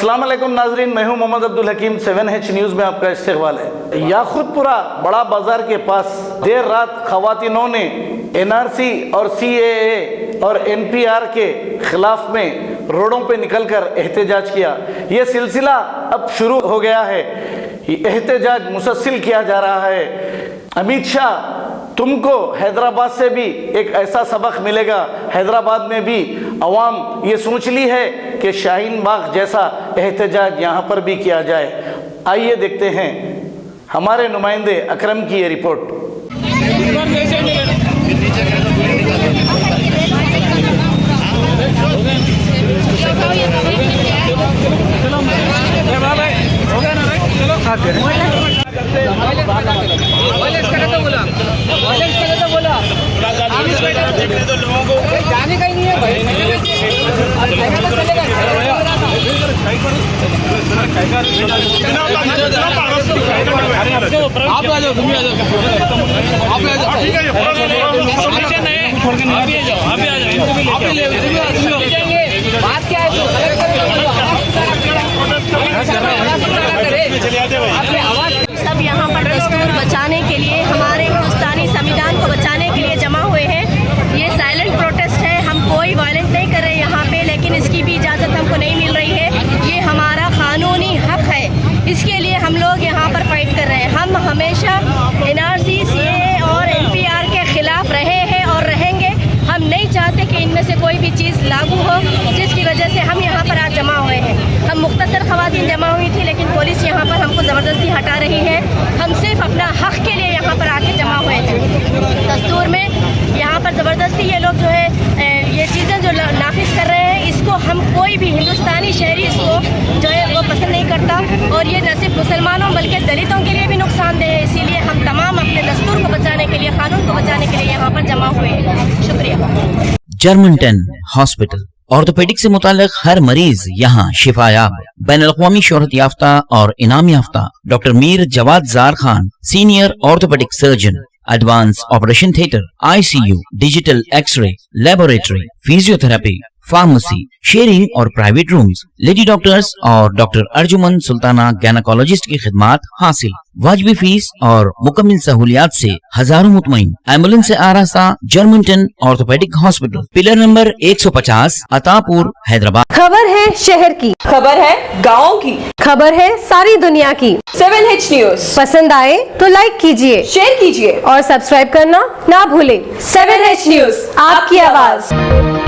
अस्सलाम वालेकुम नाजरीन, मैं हूं मोहम्मद अब्दुल हकीम। 7H न्यूज़ में आपका इस्तकबाल है। याखुतपुरा बड़ा बाजार के पास देर रात खवातीनों ने NRC और CAA और NPR के खिलाफ में रोडों पे निकलकर एहतजाज किया। ये सिलसिला अब शुरू हो गया है। एहतजाज मुसलसल किया जा रहा है। अमित शाह, तुमको हैदराबाद से भी एक ऐसा सबक मिलेगा। हैदराबाद में भी अवाम ये सोच ली है कि शाहीन बाग जैसा एहतजाज यहाँ पर भी किया जाए। आइए देखते हैं हमारे नुमाइंदे अकरम की ये रिपोर्ट। जाने का ही नहीं है भाई। आप आ जाओ, तुम आ जाओ, आप आ जाओ, ठीक है। बात क्या है? सब यहाँ पर दस्तूर बचाने के लिए, हमारे हिंदुस्तानी संविधान को बचाने के लिए जमा हुए हैं। ये साइलेंट प्रोटेस्ट है, हम कोई वायलेंट नहीं कर रहे यहाँ पे, लेकिन इसकी भी इजाज़त हमको नहीं मिल रही है। ये हमारा कानूनी हक है, इसके लिए हम लोग यहाँ पर फाइट कर रहे हैं। हम हमेशा NRC, CAA और NPR के खिलाफ रहे हैं और रहेंगे। हम नहीं चाहते कि इनमें से कोई भी चीज़ लागू हो, जिसकी वजह से हम यहाँ पर आज जमा हुए हैं। हम मुख्तसर ख़वातीन जमा हुई थी, लेकिन पुलिस यहाँ पर हमको ज़बरदस्ती हटा रही है। हम सिर्फ अपना हक़ के लिए यहाँ पर आके जमा हुए थे। दस्तूर में यहाँ पर ज़बरदस्ती ये लोग जो है ये चीज़ें जो नाफिज कर रहे हैं, इसको हम कोई भी हिंदुस्तानी शहरी इसको जो है वो पसंद नहीं करता। और ये न सिर्फ मुसलमानों बल्कि दलितों के लिए भी नुकसानदेह है। इसीलिए हम तमाम अपने दस्तूर को बचाने के लिए, कानून को बचाने के लिए यहाँ पर जमा हुए हैं। शुक्रिया। जर्मनटन हॉस्पिटल ऑर्थोपेडिक से मुताल्लिक हर मरीज यहाँ शिफायाब। बैनुल-अक़वामी शोहरत याफ्ता और इनाम याफ्ता doctor Mir Jawad Zar Khan, senior orthopaedic surgeon, advance operation theatre, ICU, digital X ray, laboratory, physiotherapy, pharmacy, sharing और प्राइवेट रूम्स, लेडी डॉक्टर्स और डॉक्टर अर्जुमन सुल्ताना गैनकोलॉजिस्ट की खिदमात हासिल। वाजिबी फीस और मुकम्मल सहूलियात से हजारों मुतमईन। एम्बुलेंस से आरास्ता Germanton orthopaedic hospital, pillar number 150, Attapur, Hyderabad. खबर है शहर की, खबर है गाँव की, खबर है सारी दुनिया की। 7H न्यूज़ पसंद आए तो लाइक कीजिए, शेयर कीजिए और सब्सक्राइब करना ना भूले। 7H न्यूज़, आपकी आवाज।